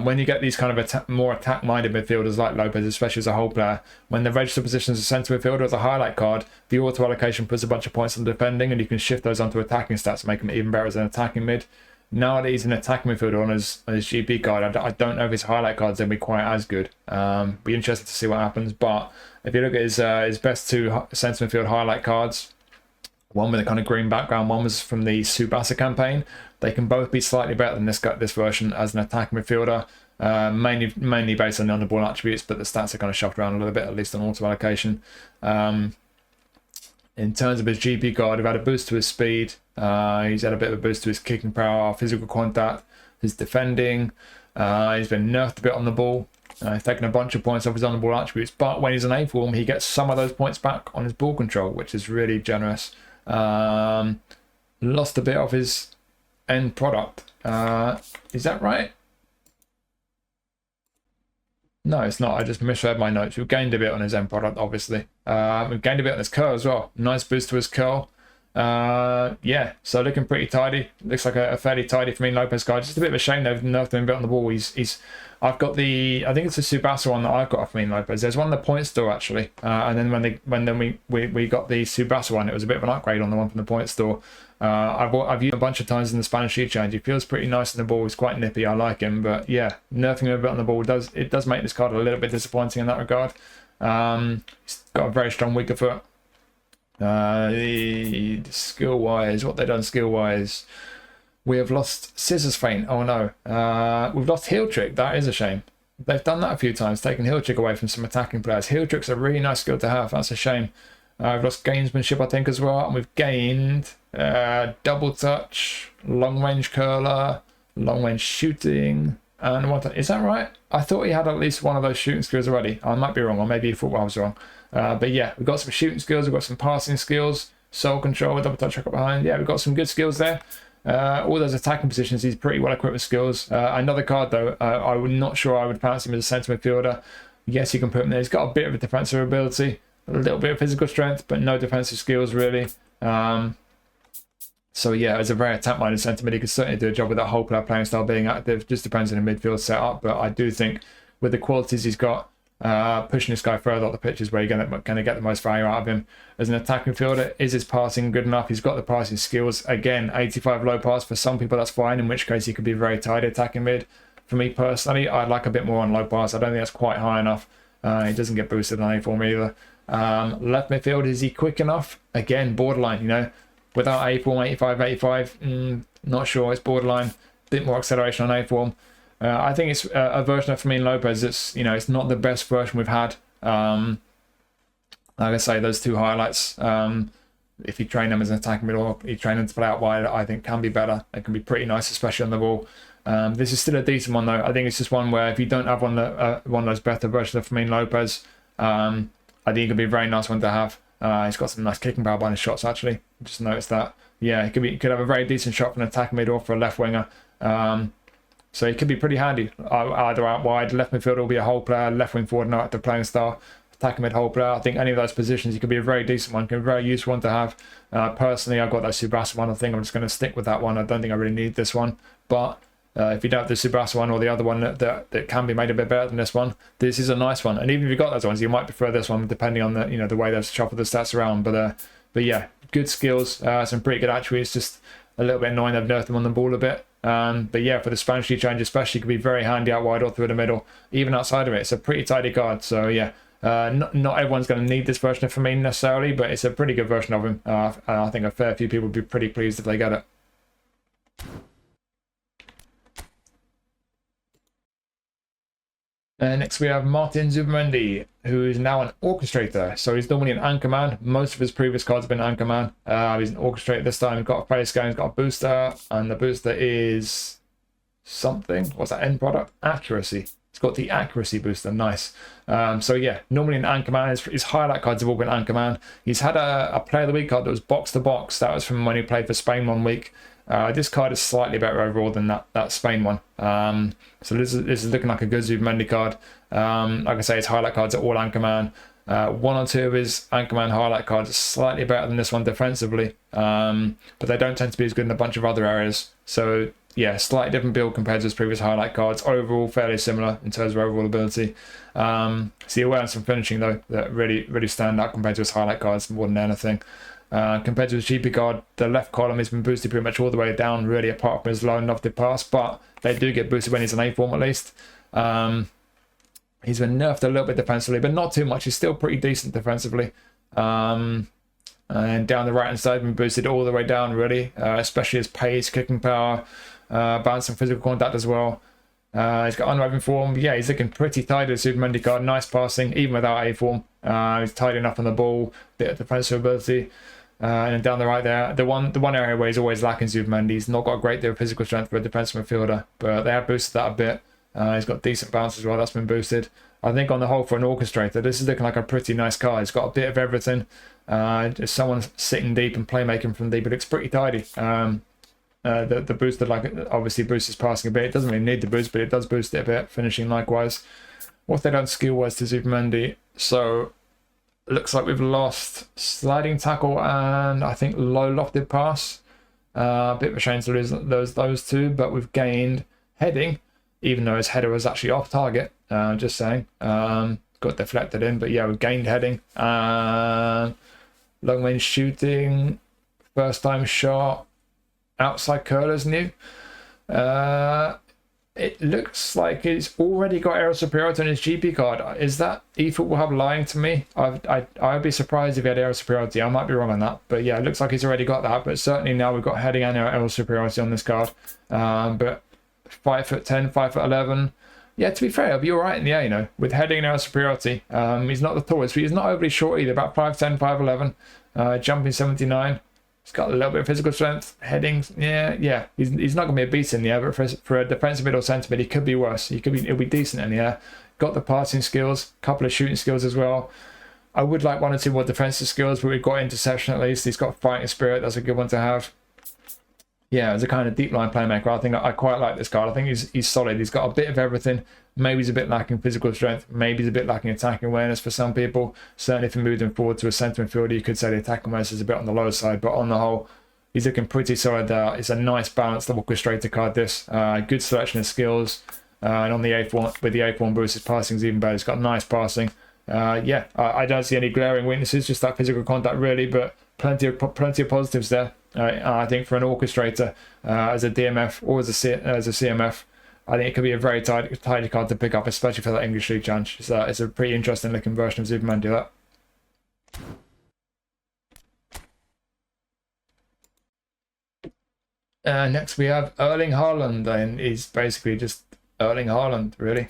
When you get these kind of more attack-minded midfielders like Lopez, especially as a whole player, when the registered position as a centre midfielder as a highlight card, the auto allocation puts a bunch of points on defending, and you can shift those onto attacking stats to make them even better as an attacking mid. Now that he's an attacking midfielder on his GP card, I don't know if his highlight cards will be quite as good. Be interested to see what happens. But if you look at his best two centre midfield highlight cards, one with a kind of green background, one was from the Tsubasa campaign. They can both be slightly better than this version as an attacking midfielder, mainly based on the on-the-ball attributes, but the stats are kind of shuffled around a little bit, at least on auto allocation. In terms of his GP card, we've had a boost to his speed. He's had a bit of a boost to his kicking power, physical contact, his defending. He's been nerfed a bit on the ball. He's taken a bunch of points off his on-the-ball attributes, but when he's in A form, he gets some of those points back on his ball control, which is really generous. Lost a bit of his end product. Is that right? No, it's not. I just misread my notes. We've gained a bit on his end product, obviously. We've gained a bit on his curl as well. Nice boost to his curl. Yeah, so looking pretty tidy. Looks like a fairly tidy Fermín López guy. Just a bit of a shame they've nerfed him a bit on the ball. I've got I think it's the Tsubasa one that I've got of Fermín López. There's one in the point store actually, and then when we got the Tsubasa one, it was a bit of an upgrade on the one from the point store. I've used him a bunch of times in the Spanish League change. He feels pretty nice on the ball. He's quite nippy. I like him, but yeah, nerfing him a bit on the ball does make this card a little bit disappointing in that regard. He's got a very strong weaker foot. Skill wise, what they've done skill wise, we have lost Scissors Feint. Oh no, we've lost Heel Trick. That is a shame. They've done that a few times, taken Heel Trick away from some attacking players. Heel Trick's a really nice skill to have. That's a shame. We've lost Gamesmanship, I think, as well, and we've gained Double Touch, Long Range Curler, Long Range Shooting, and what? Is that right? I thought he had at least one of those shooting skills already. I might be wrong, or maybe eFootball I was wrong. But yeah, we've got some shooting skills, we've got some passing skills, Soul Control, Double Touch up behind. Yeah, we've got some good skills there. All those attacking positions, he's pretty well equipped with skills. Another card though, I'm not sure I would fancy him as a centre midfielder. Yes, you can put him there. He's got a bit of a defensive ability, a little bit of physical strength, but no defensive skills really. So yeah, as a very attack-minded centre mid, he could certainly do a job with that whole player playing style being active. Just depends on the midfield setup, but I do think with the qualities he's got, pushing this guy further up the pitch is where you're going to get the most value out of him. As an attacking midfielder, is his passing good enough? He's got the passing skills. Again, 85 low pass. For some people, that's fine, in which case he could be very tidy attacking mid. For me personally, I'd like a bit more on low pass. I don't think that's quite high enough. He doesn't get boosted on A form either. Left midfield, is he quick enough? Again, borderline, you know. Without A form, 85, not sure. It's borderline. Bit more acceleration on A form. I think it's a version of Fermín López. It's not the best version we've had. Like I say, those two highlights. If you train them as an attacking mid or you train them to play out wide, I think can be better. It can be pretty nice, especially on the ball. This is still a decent one though. I think it's just one where if you don't have one of those better versions of Fermín López, I think it could be a very nice one to have. He's got some nice kicking power behind his shots actually. Just noticed that. Yeah, he could have a very decent shot from an attacking mid or for a left winger. So he could be pretty handy. Either out wide, left midfielder will be a whole player, left wing forward, not the playing style. Attacking mid, whole player. I think any of those positions, he could be a very decent one, could be a very useful one to have. Personally, I've got that Tsubasa one. I think I'm just going to stick with that one. I don't think I really need this one. But if you don't have the Tsubasa one or the other one that can be made a bit better than this one, this is a nice one. And even if you've got those ones, you might prefer this one depending on the the way they've shuffled the stats around. But yeah, good skills, some pretty good attributes. Just a little bit annoying they've nerfed them on the ball a bit. But yeah, for the Spanish League change especially, could be very handy out wide or through the middle, even outside of it. It's a pretty tidy card. So yeah, not everyone's going to need this version of Fermín necessarily, but it's a pretty good version of him. I think a fair few people would be pretty pleased if they get it. Next we have Martín Zubimendi, who is now an orchestrator. So he's normally an anchor man. Most of his previous cards have been anchor man. He's an orchestrator this time. He's got a face scan, he's got a booster, and the booster is something. What's that end product? Accuracy. It's got the accuracy booster. Nice. So yeah, normally an anchor man. His highlight cards have all been anchor man. He's had a player of the week card that was box to box. That was from when he played for Spain 1 week. This card is slightly better overall than that Spain one. So this is looking like a good Zubimendi card. Like I say, his highlight cards are all Anchorman. 1 or 2 of his Anchorman highlight cards are slightly better than this one defensively, but they don't tend to be as good in a bunch of other areas. So yeah, slightly different build compared to his previous highlight cards. Overall, fairly similar in terms of overall ability. So you're wearing some finishing though that really stand out compared to his highlight cards more than anything. Compared to his GP card, the left column has been boosted pretty much all the way down, really, apart from his low and lofted pass, but they do get boosted when he's an A form at least. He's been nerfed a little bit defensively, but not too much. He's still pretty decent defensively. And down the right hand side, been boosted all the way down, really, especially his pace, kicking power, balance and physical contact as well. He's got unrivaled form. Yeah, he's looking pretty tidy with Zubimendi card. Nice passing, even without A form. He's tidy enough on the ball, bit of defensive ability. And down the right there, the one area where he's always lacking Zubimendi, he's not got a great deal of physical strength for a defensive midfielder, but they have boosted that a bit. He's got decent bounce as well, that's been boosted. I think on the whole, for an orchestrator, this is looking like a pretty nice card. It's got a bit of everything. Just someone sitting deep and playmaking from deep, but it's pretty tidy. The booster, like, obviously boosts his passing a bit. It doesn't really need the boost, but it does boost it a bit. Finishing likewise. What they done skill-wise to Zubimendi? So looks like we've lost sliding tackle and I think low lofted pass. A bit of a shame to lose those two, but we've gained heading, even though his header was actually off target. Just saying. Got deflected in, but yeah, we've gained heading. Long range shooting, first time shot, outside curlers new. It looks like it's already got aerial superiority on his GP card. Is that eFootball Hub lying to me? I'd be surprised if he had aerial superiority. I might be wrong on that, but yeah, it looks like he's already got that. But certainly now we've got heading and aerial superiority on this card. But 5'10", 5'11". Yeah, to be fair, he'll be all right in the air, with heading and aerial superiority. He's not the tallest, but he's not overly short either. About 5'10", 5'11". Jumping 79. He's got a little bit of physical strength, headings. Yeah. He's not going to be a beast in the air, but for a defensive mid or centre mid, he could be worse. He'll be decent in the air. Got the passing skills, a couple of shooting skills as well. I would like 1 or 2 more defensive skills, but we've got interception at least. He's got fighting spirit. That's a good one to have. Yeah, as a kind of deep line playmaker, I think I quite like this card. I think he's solid. He's got a bit of everything. Maybe he's a bit lacking physical strength. Maybe he's a bit lacking attacking awareness for some people. Certainly if you moved him forward to a centre midfielder, you could say the attacking awareness is a bit on the low side. But on the whole, he's looking pretty solid there. It's a nice balanced orchestrator card, this. Good selection of skills. And on the A1, with the A1 boost, his passing is even better. He's got nice passing. I don't see any glaring weaknesses, just that physical contact really, but plenty of positives there. I think for an orchestrator, as a DMF or as a CMF, I think it could be a very tidy card to pick up, especially for that English League challenge. It's a pretty interesting looking version of Zubimendi, that. Next we have Erling Haaland, and he's basically just Erling Haaland, really.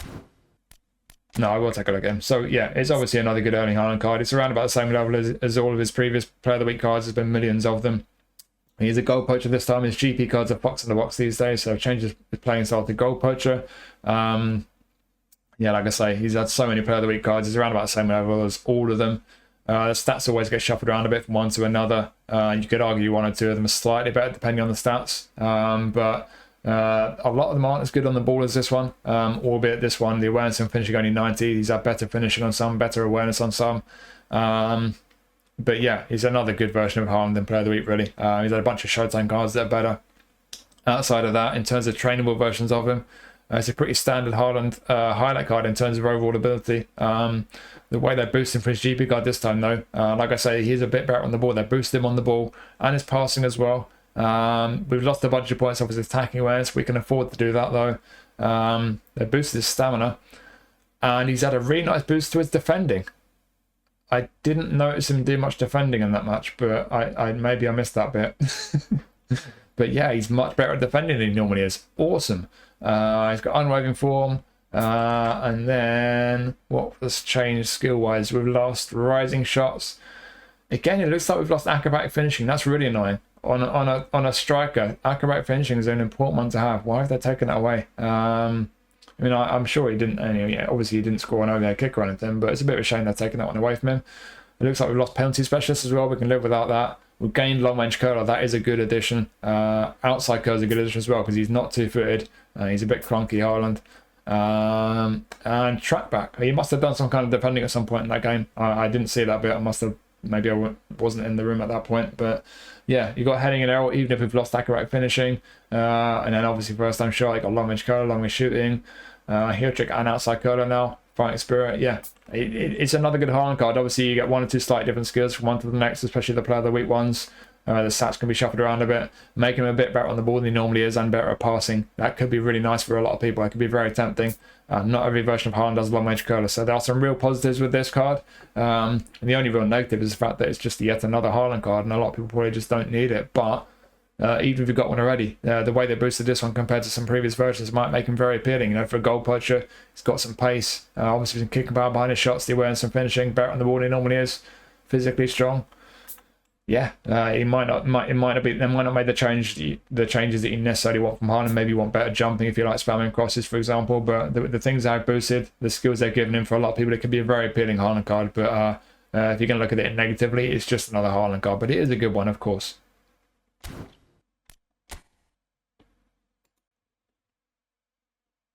No, I will take a look at him. So yeah, it's obviously another good Erling Haaland card. It's around about the same level as all of his previous Player of the Week cards. There's been millions of them. He's a goal poacher this time. His GP cards are Fox in the Box these days, so changes his playing style to goal poacher. Yeah, like I say, he's had so many Player of the Week cards. He's around about the same level as all of them. The stats always get shuffled around a bit from one to another. You could argue one or two of them are slightly better depending on the stats, but a lot of them aren't as good on the ball as this one, albeit this one, the awareness and finishing only 90. He's had better finishing on some, better awareness on some. But yeah, he's another good version of Haaland in Player of the Week, really. He's had a bunch of Showtime cards that are better. Outside of that, in terms of trainable versions of him, it's a pretty standard Haaland highlight card in terms of overall ability. The way they boost him for his GP card this time, though, like I say, he's a bit better on the ball. They boost him on the ball and his passing as well. We've lost a bunch of points off his attacking awareness. We can afford to do that, though. They boosted his stamina, and he's had a really nice boost to his defending. I didn't notice him do much defending in that match, but I maybe I missed that bit. But yeah, he's much better at defending than he normally is. Awesome. He's got unwavering form. And then what was changed skill-wise? We've lost rising shots. Again, it looks like we've lost acrobatic finishing. That's really annoying. On a striker, acrobatic finishing is an important one to have. Why have they taken that away? I mean, I'm sure he didn't. Obviously, he didn't score an overhead kick or anything, but it's a bit of a shame they're taking that one away from him. It looks like we've lost penalty specialists as well. We can live without that. We've gained long range curler. That is a good addition. Outside curler is a good addition as well because he's not two-footed. He's a bit clunky, Haaland. And track back. He must have done some kind of defending at some point in that game. I didn't see that bit. Maybe I wasn't in the room at that point. But yeah, you got heading and arrow, even if we've lost accurate finishing. And then obviously first time shot, you got long range curler, long range shooting, heel trick and outside curler now. Fighting spirit, yeah. It's another good Haaland card. Obviously, you get one or two slightly different skills from one to the next, especially the Player of the Week ones. The stats can be shuffled around a bit, make him a bit better on the ball than he normally is and better at passing. That could be really nice for a lot of people. It could be very tempting. Not every version of Haaland does long range curler, so there are some real positives with this card. And the only real negative is the fact that it's just yet another Haaland card, and a lot of people probably just don't need it. But even if you've got one already, the way they boosted this one compared to some previous versions might make him very appealing. For a goal poacher, he's got some pace, obviously some kicking power behind his shots, the awareness and finishing, better on the ball than he normally is, physically strong. Yeah, he might not make the changes that you necessarily want from Haaland. Maybe you want better jumping if you like spamming crosses, for example. But the things they've boosted, the skills they've given him, for a lot of people, it could be a very appealing Haaland card. But if you're going to look at it negatively, it's just another Haaland card. But it is a good one, of course.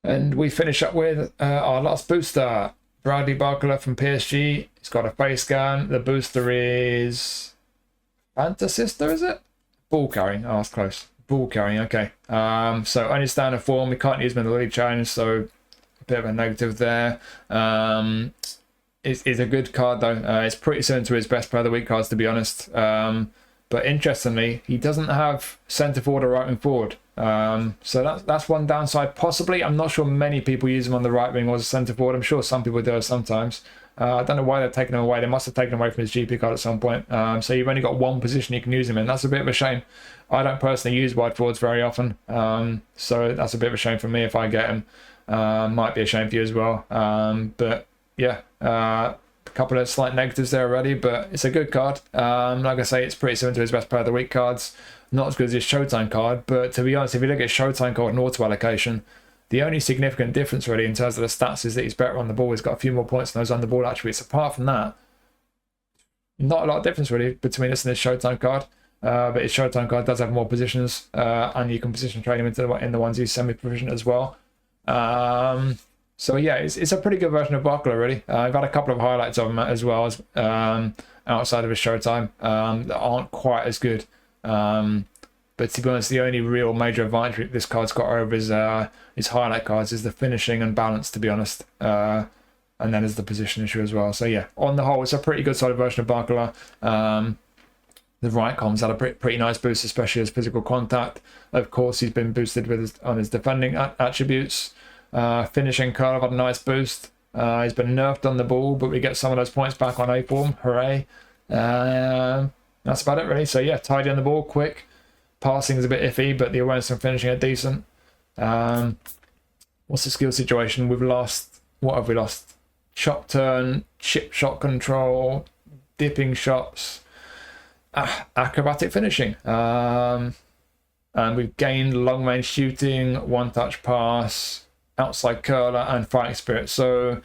And we finish up with our last booster, Bradley Barcola from PSG. He's got a face scan. The booster is Fantasista, is it? Ball carrying. Oh, that's close. Ball carrying, okay. So only standard form. We can't use him in the league challenge, so a bit of a negative there. It's a good card, though. It's pretty similar to his best Player of the Week cards, to be honest. But interestingly, he doesn't have centre forward or right wing forward. So that's one downside, possibly. I'm not sure many people use him on the right wing or as a centre forward. I'm sure some people do sometimes. I don't know why they've taken him away. They must have taken him away from his GP card at some point. So you've only got one position you can use him in. That's a bit of a shame. I don't personally use wide forwards very often. So that's a bit of a shame for me if I get him. Might be a shame for you as well. But yeah, a couple of slight negatives there already, but it's a good card. Like I say, it's pretty similar to his best Player of the Week cards. Not as good as his Showtime card, but to be honest, if you look at Showtime card and auto allocation, the only significant difference really in terms of the stats is that he's better on the ball. He's got a few more points than those on the ball attributes. Apart from that, not a lot of difference really between this and his Showtime card. But his Showtime card does have more positions, and you can position trade him in the ones he's semi-proficient as well. So yeah, it's a pretty good version of Barcola really. I've had a couple of highlights of him as well as outside of his Showtime that aren't quite as good. But to be honest, the only real major advantage this card's got over his highlight cards is the finishing and balance, to be honest. And then there's the position issue as well. So yeah, on the whole, it's a pretty good solid version of Barcola. The right com's had a pretty nice boost, especially his physical contact. Of course, he's been boosted with on his defending attributes. Finishing curve had a nice boost. He's been nerfed on the ball, but we get some of those points back on A form. Hooray. That's about it really. So yeah, tidy on the ball, quick. Passing is a bit iffy, but the awareness and finishing are decent. What's the skill situation? We've lost... What have we lost? Chop turn, chip shot control, dipping shots, acrobatic finishing. And we've gained long range shooting, one touch pass, outside curler, and fighting spirit. So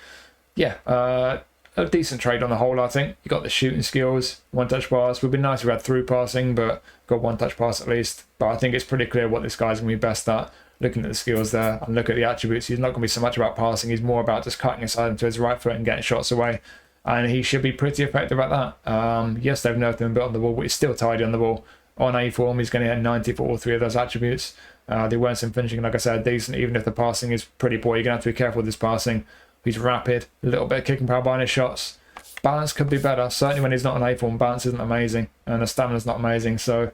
yeah, a decent trade on the whole, I think. You got the shooting skills, one-touch pass. Would be nice if we had through passing, but got one-touch pass at least. But I think it's pretty clear what this guy's going to be best at. Looking at the skills there and look at the attributes, he's not going to be so much about passing. He's more about just cutting inside into his right foot and getting shots away. And he should be pretty effective at that. Yes, they've nerfed him a bit on the ball, but he's still tidy on the ball. On A form, he's going to hit 90 for all three of those attributes. They weren't some finishing, like I said, decent, even if the passing is pretty poor. You're going to have to be careful with his passing. He's rapid, a little bit of kicking power behind his shots. Balance could be better. Certainly when he's not on A form, balance isn't amazing. And the stamina's not amazing. So,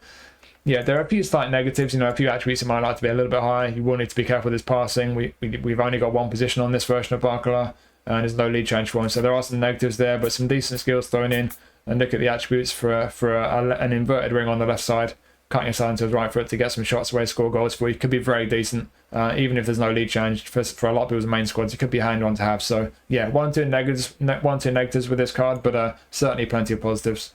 yeah, there are a few slight negatives. A few attributes that might like to be a little bit higher. You will need to be careful with his passing. We've only got one position on this version of Barcola. And there's no lead change for him. So there are some negatives there, but some decent skills thrown in. And look at the attributes for an inverted ring on the left side. Cutting inside into his right foot to get some shots away, score goals for you. Could be very decent, even if there's no lead change. For a lot of people's main squads, it could be a handy one to have. So yeah, one or two negatives with this card, but certainly plenty of positives.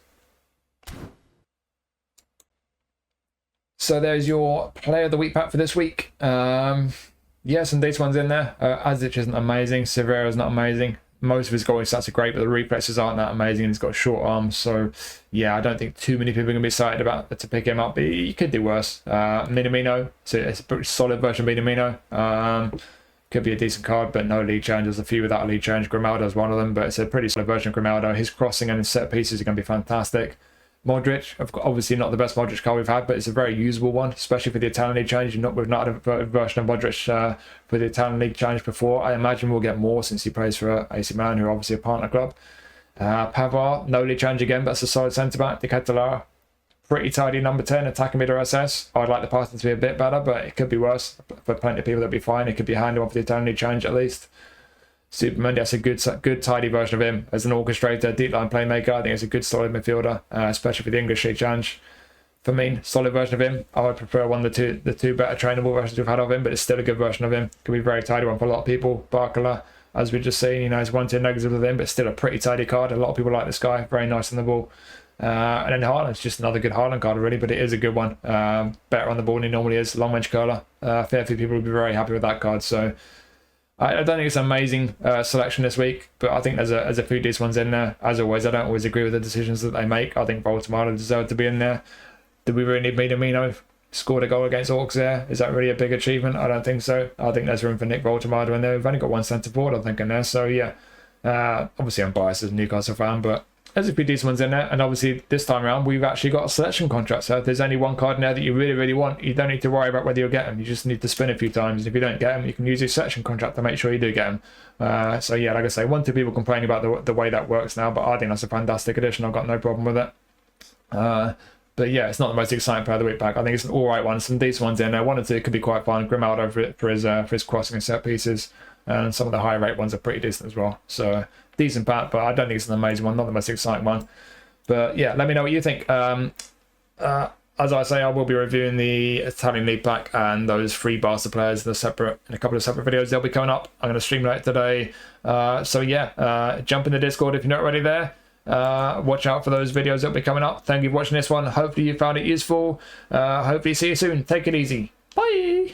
So there's your Player of the Week pack for this week. Yeah, some decent ones in there. Adžić isn't amazing. Sivera is not amazing. Most of his goal stats are great, but the reflexes aren't that amazing, and he's got short arms. So, yeah, I don't think too many people are going to be excited about to pick him up. But you could do worse. Minamino, so it's a pretty solid version of Minamino. Could be a decent card, but no lead change. There's a few without a lead change. Grimaldo is one of them, but it's a pretty solid version of Grimaldo. His crossing and his set pieces are going to be fantastic. Modrić, obviously not the best Modrić card we've had, but it's a very usable one, especially for the Italian League change. We've not had a version of Modrić for the Italian League change before. I imagine we'll get more since he plays for AC Milan, who are obviously a partner club. Pavard, no league change again, but that's a solid centre-back. The Ketelaere, pretty tidy number 10, attacking mid or SS. I'd like the passing to be a bit better, but it could be worse. For plenty of people, that'd be fine. It could be a handy one for the Italian League change at least. Zubimendi, that's a good tidy version of him as an orchestrator, deep line playmaker. I think it's a good solid midfielder, especially for the English League challenge. Fermín, solid version of him. I would prefer the two better trainable versions we've had of him, but it's still a good version of him. Could be a very tidy one for a lot of people. Barcola, as we've just seen, he's 1-2 negatives with him, but still a pretty tidy card. A lot of people like this guy, very nice on the ball. And then Haaland's just another good Haaland card really, but it is a good one. Better on the ball than he normally is. Long range curler. Fair few people would be very happy with that card. So I don't think it's an amazing selection this week, but I think there's a few decent ones in there. As always, I don't always agree with the decisions that they make. I think Baltimore deserve to be in there. Do we really need Minamino? Scored a goal against Orcs there. Is that really a big achievement? I don't think so. I think there's room for Nick Baltimore in there. We've only got one centre forward, I think, in there. So yeah, obviously I'm biased as a Newcastle fan, but there's a few decent ones in there. And obviously this time around, we've actually got a selection contract. So if there's only one card in there that you really, really want, you don't need to worry about whether you'll get them. You just need to spin a few times. And if you don't get them, you can use your selection contract to make sure you do get them. So yeah, like I say, 1-2 people complaining about the way that works now, but I think that's a fantastic addition. I've got no problem with it. But yeah, it's not the most exciting Player of the Week pack. I think it's an alright one. Some decent ones in there. 1 or 2 could be quite fun. Grimaldo for his crossing and set pieces. And some of the high rate ones are pretty decent as well. So decent pack, but I don't think it's an amazing one. Not the most exciting one. But yeah, let me know what you think. As I say, I will be reviewing the Italian League pack and those free Barca players in a couple of separate videos. They'll be coming up. I'm going to stream that today. So yeah, jump in the Discord if you're not already there. Watch out for those videos that'll be coming up. Thank you for watching this one. Hopefully you found it useful. Hopefully see you soon. Take it easy. Bye.